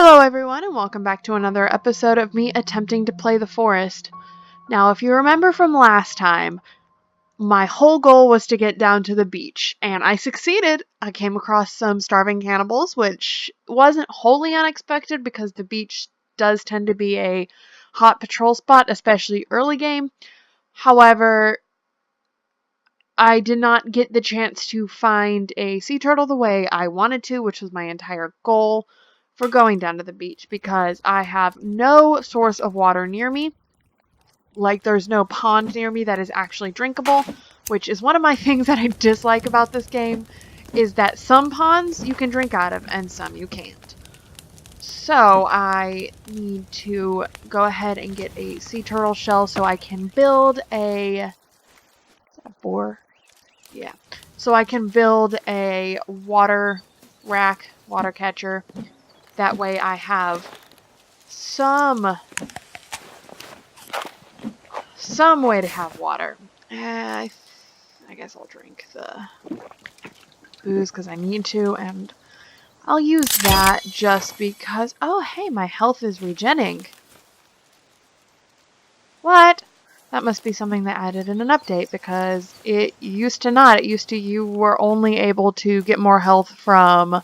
Hello everyone and welcome back to another episode of me attempting to play the forest. Now if you remember from last time, my whole goal was to get down to the beach, and I succeeded. I came across some starving cannibals, which wasn't wholly unexpected because the beach does tend to be a hot patrol spot, especially early game. However, I did not get the chance to find a sea turtle the way I wanted to, which was my entire goal for going down to the beach, because I have no source of water near me. Like, there's no pond near me that is actually drinkable, which is one of my things that I dislike about this game, is that some ponds you can drink out of and some you can't. So I need to go ahead and get a sea turtle shell so I can build a... Is that a boar? Yeah. So I can build a water rack, water catcher. That way I have some way to have water. I guess I'll drink the booze because I need to, and I'll use that just because... Oh, hey, my health is regenning. What? That must be something that added in an update, because it used to not. It used to you were only able to get more health from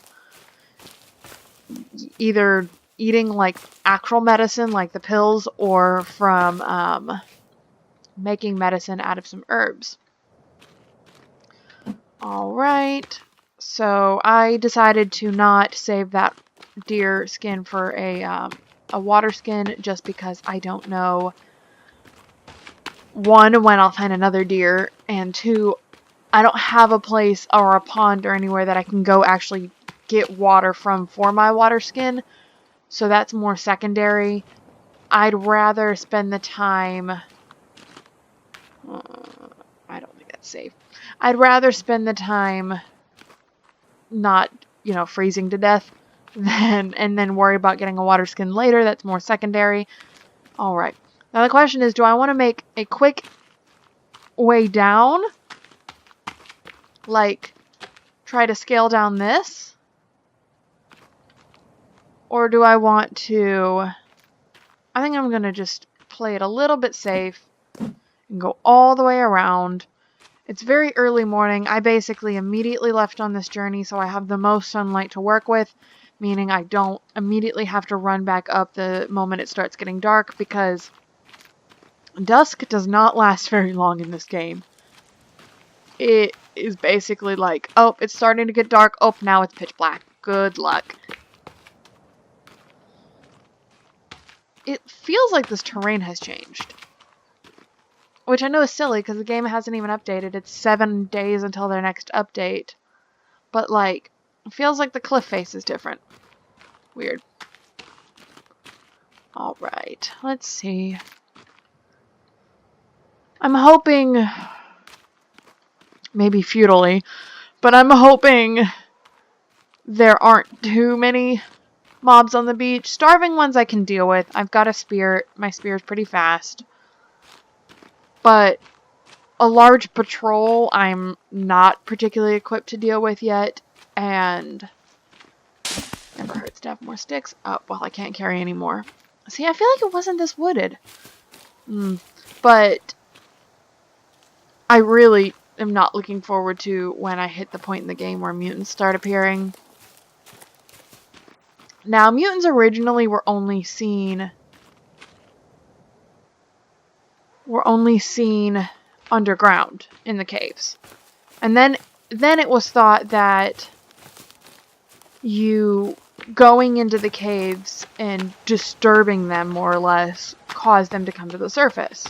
either eating like actual medicine, like the pills, or from making medicine out of some herbs. Alright, so I decided to not save that deer skin for a water skin just because I don't know, one, when I'll find another deer, and two, I don't have a place or a pond or anywhere that I can go actually get water from for my water skin, so that's more secondary. I'd rather spend the time... I don't think that's safe. I'd rather spend the time not, freezing to death and then worry about getting a water skin later. That's more secondary. Alright. Now the question is, do I want to make a quick way down? Like, try to scale down this? Or do I want to... I think I'm going to just play it a little bit safe and go all the way around. It's very early morning. I basically immediately left on this journey, so I have the most sunlight to work with, meaning I don't immediately have to run back up the moment it starts getting dark, because dusk does not last very long in this game. It is basically like, oh, it's starting to get dark. Oh, now it's pitch black. Good luck. It feels like this terrain has changed. Which I know is silly, because the game hasn't even updated. It's 7 days until their next update. But, like, it feels like the cliff face is different. Weird. Alright, let's see. I'm hoping, maybe futilely, but I'm hoping there aren't too many mobs on the beach. Starving ones I can deal with. I've got a spear. My spear is pretty fast. But a large patrol I'm not particularly equipped to deal with yet, and never hurts to have more sticks. Oh, well, I can't carry any more. See, I feel like it wasn't this wooded. But I really am not looking forward to when I hit the point in the game where mutants start appearing. Now, mutants originally were only seen underground in the caves. And then it was thought that you going into the caves and disturbing them, more or less, caused them to come to the surface.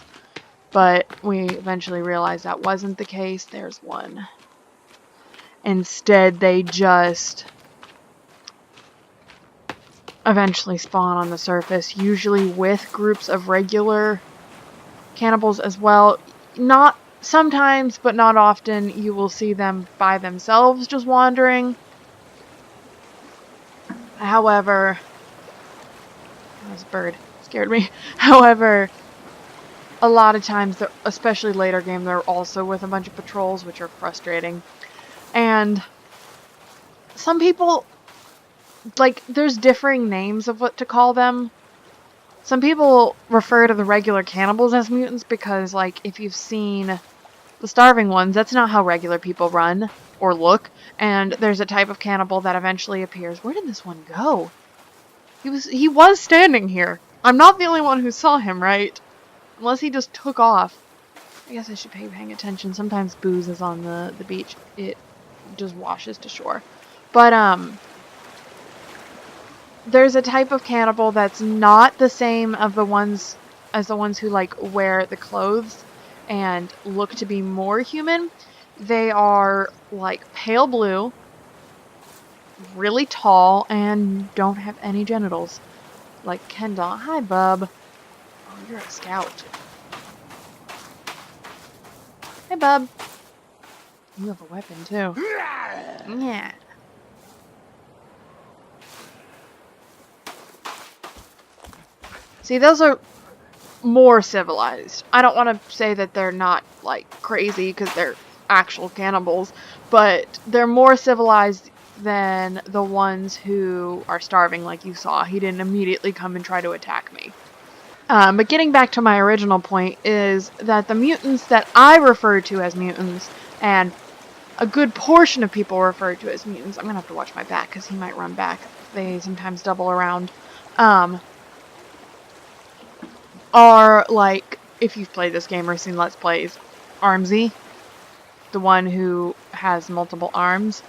But we eventually realized that wasn't the case. There's one. Instead, they just eventually spawn on the surface, usually with groups of regular cannibals as well. Not sometimes, but not often, you will see them by themselves just wandering. However, this bird scared me. However, a lot of times, especially later game, they're also with a bunch of patrols, which are frustrating. And some people like, there's differing names of what to call them. Some people refer to the regular cannibals as mutants because, like, if you've seen the starving ones, that's not how regular people run or look. And there's a type of cannibal that eventually appears. Where did this one go? He was standing here. I'm not the only one who saw him, right? Unless he just took off. I guess I should be paying attention. Sometimes booze is on the beach. It just washes to shore. But, there's a type of cannibal that's not the same as the ones who, like, wear the clothes and look to be more human. They are, like, pale blue, really tall, and don't have any genitals. Like Kendall. Hi, bub. Oh, you're a scout. Hey, bub. You have a weapon, too. Yeah. See, those are more civilized. I don't want to say that they're not, like, crazy, because they're actual cannibals, but they're more civilized than the ones who are starving like you saw. He didn't immediately come and try to attack me. But getting back to my original point is that the mutants that I refer to as mutants, and a good portion of people refer to as mutants, I'm going to have to watch my back because he might run back. They sometimes double around. Are, like, if you've played this game or seen Let's Plays, Armsy, the one who has multiple arms,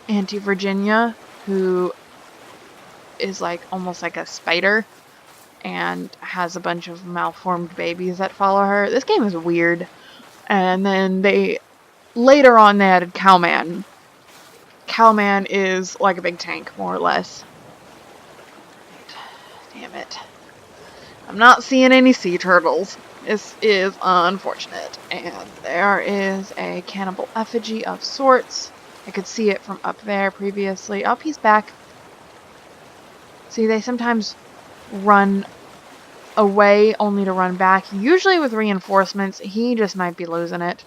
Auntie Virginia, who is, like, almost like a spider, and has a bunch of malformed babies that follow her. This game is weird. And then later on they added Cowman. Cowman is like a big tank, more or less. Damn it. I'm not seeing any sea turtles. This is unfortunate. And there is a cannibal effigy of sorts. I could see it from up there previously. Oh, he's back. See, they sometimes run away only to run back. Usually with reinforcements. He just might be losing it.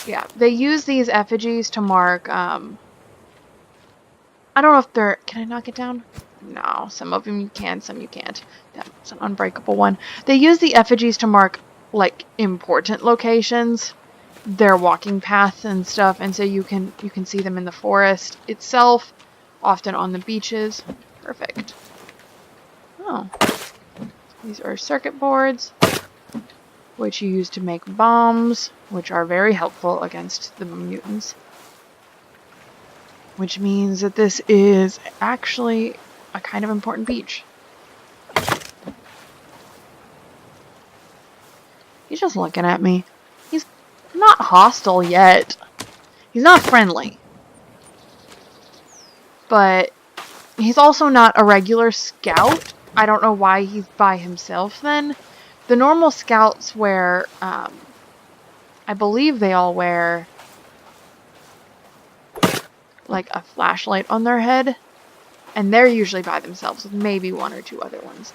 Yeah, they use these effigies to mark, I don't know if they're... Can I knock it down? No, some of them you can, some you can't. That's an unbreakable one. They use the effigies to mark, like, important locations. Their walking paths and stuff, and so you can see them in the forest itself, often on the beaches. Perfect. Oh. These are circuit boards, which you use to make bombs, which are very helpful against the mutants. Which means that this is actually a kind of important beach. He's just looking at me. He's not hostile yet. He's not friendly. But he's also not a regular scout. I don't know why he's by himself then. The normal scouts wear, I believe they all wear, like, a flashlight on their head. And they're usually by themselves, with maybe one or two other ones.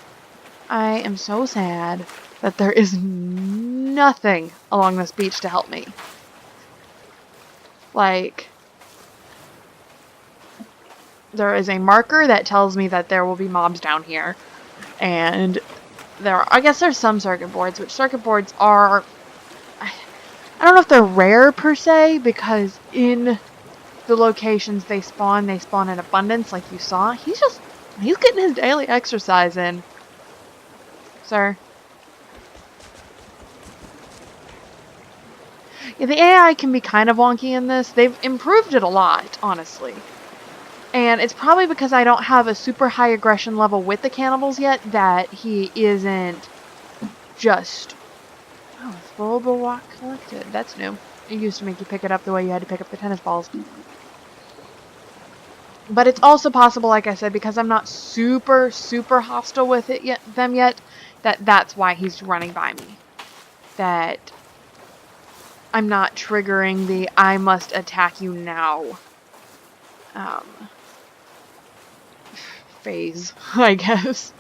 I am so sad that there is nothing along this beach to help me. Like, there is a marker that tells me that there will be mobs down here. And I guess there's some circuit boards, which circuit boards are, I don't know if they're rare per se, because in the locations they spawn in abundance, like you saw. He's getting his daily exercise in. Sir. Yeah, the AI can be kind of wonky in this. They've improved it a lot, honestly. And it's probably because I don't have a super high aggression level with the cannibals yet that he isn't just... Oh, it's vulnerable walk collected. That's new. It used to make you pick it up the way you had to pick up the tennis balls. But it's also possible, like I said, because I'm not super, super hostile with them yet, that's why he's running by me. That I'm not triggering the I must attack you now phase, I guess.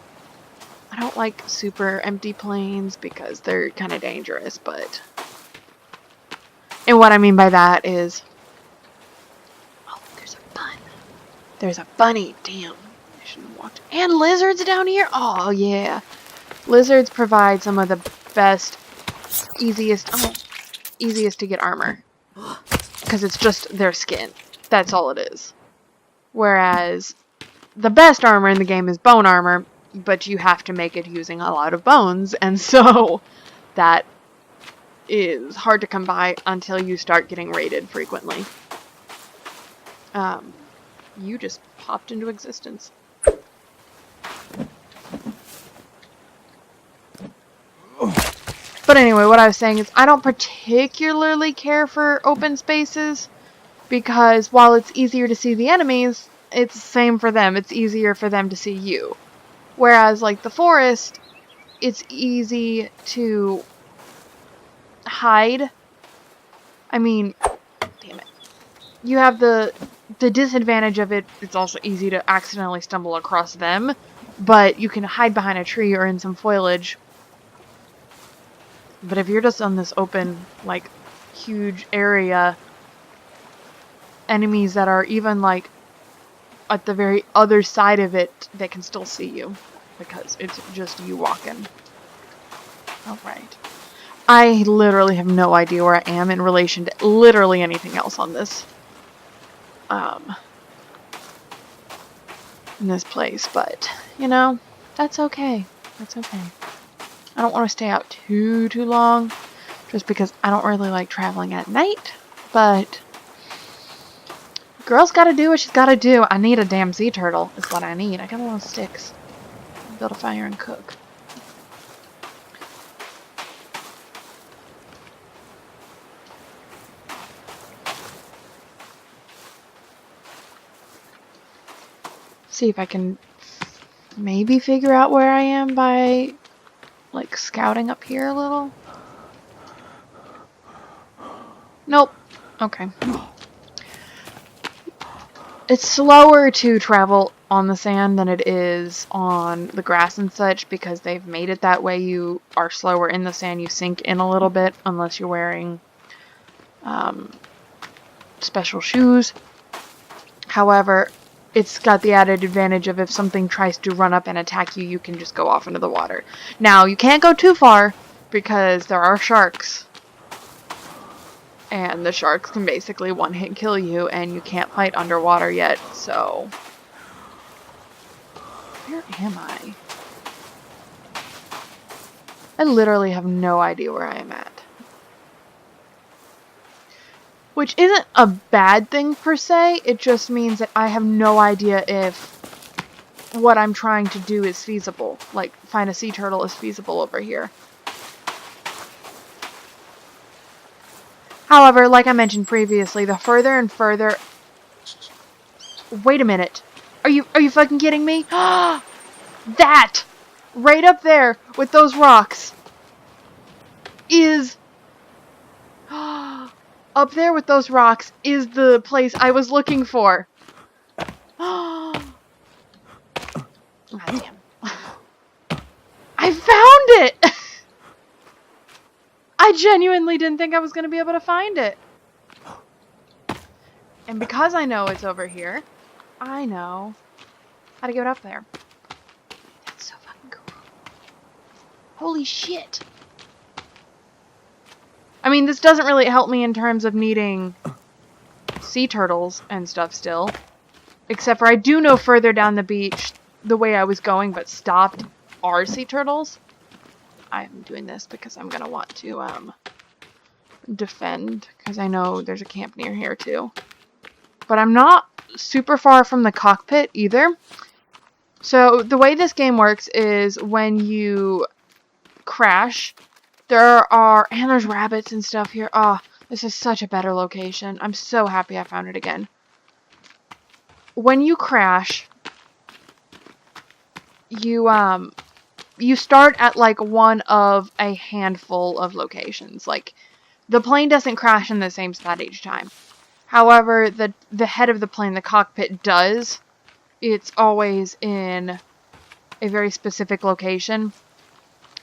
I don't like super empty plains because they're kind of dangerous, but And what I mean by that is... Oh, there's a bun. There's a bunny. Damn. I shouldn't have walked. And lizards down here? Oh, yeah. Lizards provide some of the best, easiest to get armor. Because it's just their skin. That's all it is. Whereas the best armor in the game is bone armor, but you have to make it using a lot of bones, and so that is hard to come by until you start getting raided frequently. You just popped into existence. But anyway, what I was saying is I don't particularly care for open spaces because while it's easier to see the enemies, it's the same for them. It's easier for them to see you. Whereas, like, the forest, it's easy to hide. I mean, damn it. You have the disadvantage of it. It's also easy to accidentally stumble across them. But you can hide behind a tree or in some foliage. But if you're just on this open, like, huge area, enemies that are even, like, at the very other side of it, they can still see you. Because it's just you walking. Alright. I literally have no idea where I am in relation to literally anything else on this. In this place, but, you know, that's okay. That's okay. I don't want to stay out too long, just because I don't really like traveling at night, but girl's gotta do what she's gotta do. I need a damn sea turtle, is what I need. I got a lot of sticks. Build a fire and cook. See if I can maybe figure out where I am by, like, scouting up here a little. Nope. Okay. It's slower to travel on the sand than it is on the grass and such because they've made it that way. You are slower in the sand. You sink in a little bit unless you're wearing special shoes. However, it's got the added advantage of if something tries to run up and attack you, you can just go off into the water. Now, you can't go too far because there are sharks. And the sharks can basically one-hit kill you, and you can't fight underwater yet, so... Where am I? I literally have no idea where I am at. Which isn't a bad thing per se, it just means that I have no idea if what I'm trying to do is feasible. Like, find a sea turtle is feasible over here. However, like I mentioned previously, the further and further... Wait a minute. Are you fucking kidding me? That! Right up there with those rocks is... Up there with those rocks is the place I was looking for. God damn. I found it! I genuinely didn't think I was going to be able to find it. And because I know it's over here, I know how to get up there. That's so fucking cool. Holy shit. I mean, this doesn't really help me in terms of needing sea turtles and stuff still. Except for I do know further down the beach, the way I was going but stopped, are sea turtles. I'm doing this because I'm going to want to defend, because I know there's a camp near here too. But I'm not super far from the cockpit either. So the way this game works is when you crash, and there's rabbits and stuff here. Oh, this is such a better location. I'm so happy I found it again. When you crash, you start at, like, one of a handful of locations. Like, the plane doesn't crash in the same spot each time. However, the head of the plane, the cockpit, does. It's always in a very specific location.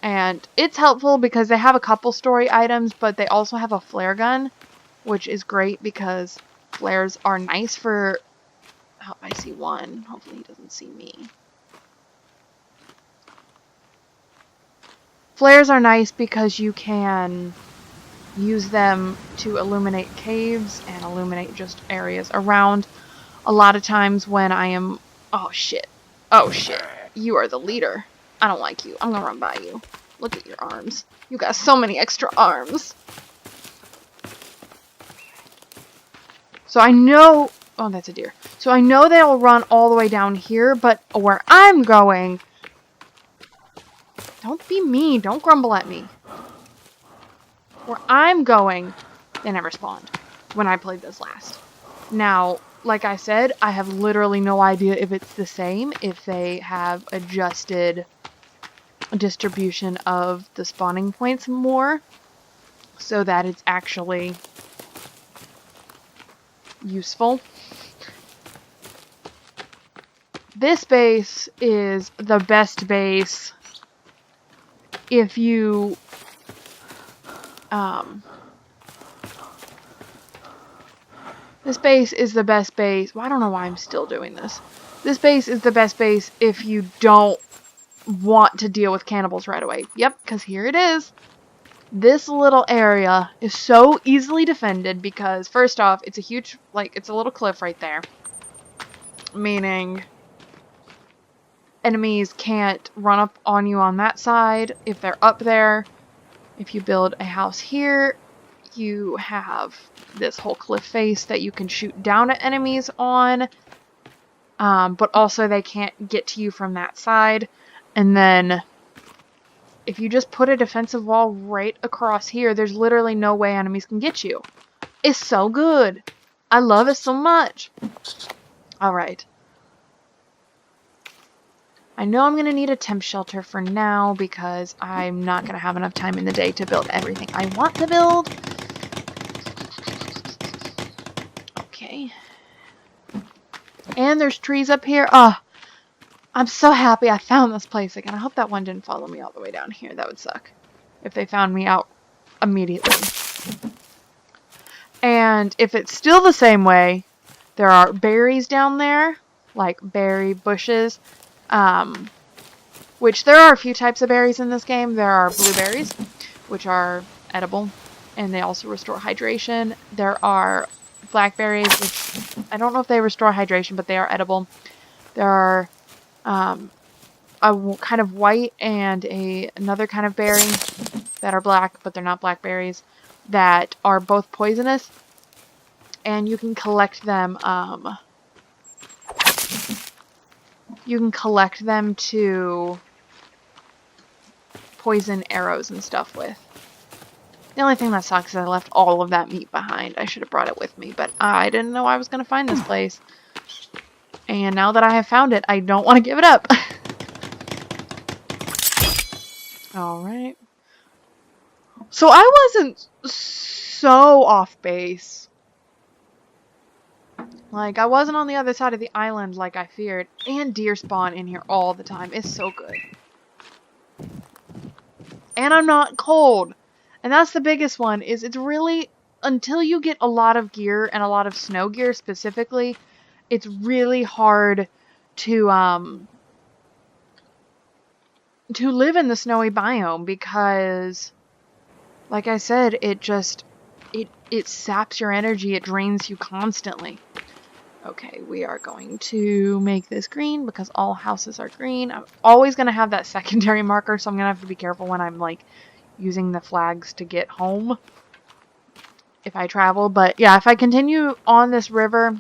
And it's helpful because they have a couple story items, but they also have a flare gun. which is great because flares are nice for... Oh, I see one. Hopefully he doesn't see me. Flares are nice because you can use them to illuminate caves and illuminate just areas around. A lot of times when I am... Oh, shit. Oh, shit. You are the leader. I don't like you. I'm gonna run by you. Look at your arms. You got so many extra arms. So I know... Oh, that's a deer. So I know they'll run all the way down here, but where I'm going... Don't be mean. Don't grumble at me. Where I'm going, they never spawned when I played this last. Now, like I said, I have literally no idea if it's the same, if they have adjusted distribution of the spawning points more so that it's actually useful. This base is the best base if you this base is the best base. Well, I don't know why I'm still doing this. This base is the best base if you don't want to deal with cannibals right away. Yep, because here it is. This little area is so easily defended because, first off, it's a huge, it's a little cliff right there. Meaning enemies can't run up on you on that side if they're up there. If you build a house here, you have this whole cliff face that you can shoot down at enemies on. But also they can't get to you from that side. And then if you just put a defensive wall right across here, there's literally no way enemies can get you. It's so good. I love it so much. Alright. I know I'm going to need a temp shelter for now because I'm not going to have enough time in the day to build everything I want to build. Okay. And there's trees up here. Oh, I'm so happy I found this place again. I hope that one didn't follow me all the way down here. That would suck if they found me out immediately. And if it's still the same way, there are berries down there, like berry bushes. Which there are a few types of berries in this game. There are blueberries, which are edible, and they also restore hydration. There are blackberries, which I don't know if they restore hydration, but they are edible. There are a kind of white and another kind of berry that are black, but they're not blackberries, that are both poisonous, and you can collect them. You can collect them to poison arrows and stuff with. The only thing that sucks is I left all of that meat behind. I should have brought it with me, but I didn't know I was going to find this place. And now that I have found it, I don't want to give it up. Alright. So I wasn't so off base. Like, I wasn't on the other side of the island like I feared. And deer spawn in here all the time. It's so good. And I'm not cold. And that's the biggest one, is it's really, until you get a lot of gear, and a lot of snow gear specifically, it's really hard to live in the snowy biome because, like I said, it saps your energy, it drains you constantly. Okay, we are going to make this green because all houses are green. I'm always going to have that secondary marker, so I'm going to have to be careful when I'm, using the flags to get home if I travel. But, yeah, if I continue on this river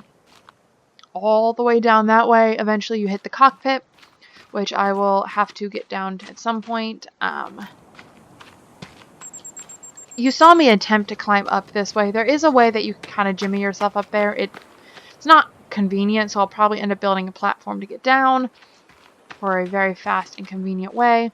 all the way down that way, eventually you hit the cockpit, which I will have to get down to at some point. You saw me attempt to climb up this way. There is a way that you can kind of jimmy yourself up there. It's not convenient, so I'll probably end up building a platform to get down for a very fast and convenient way.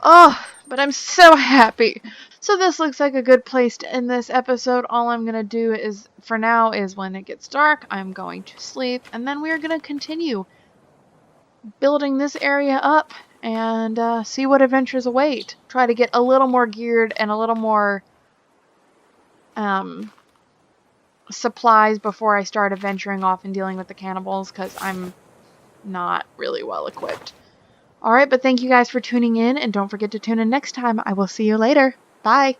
Oh, but I'm so happy. So this looks like a good place to end this episode. All I'm going to do is, for now, is when it gets dark, I'm going to sleep, and then we are going to continue building this area up and see what adventures await. Try to get a little more geared and a little more supplies before I start adventuring off and dealing with the cannibals, because I'm not really well equipped. Alright, but thank you guys for tuning in, and don't forget to tune in next time. I will see you later. Bye!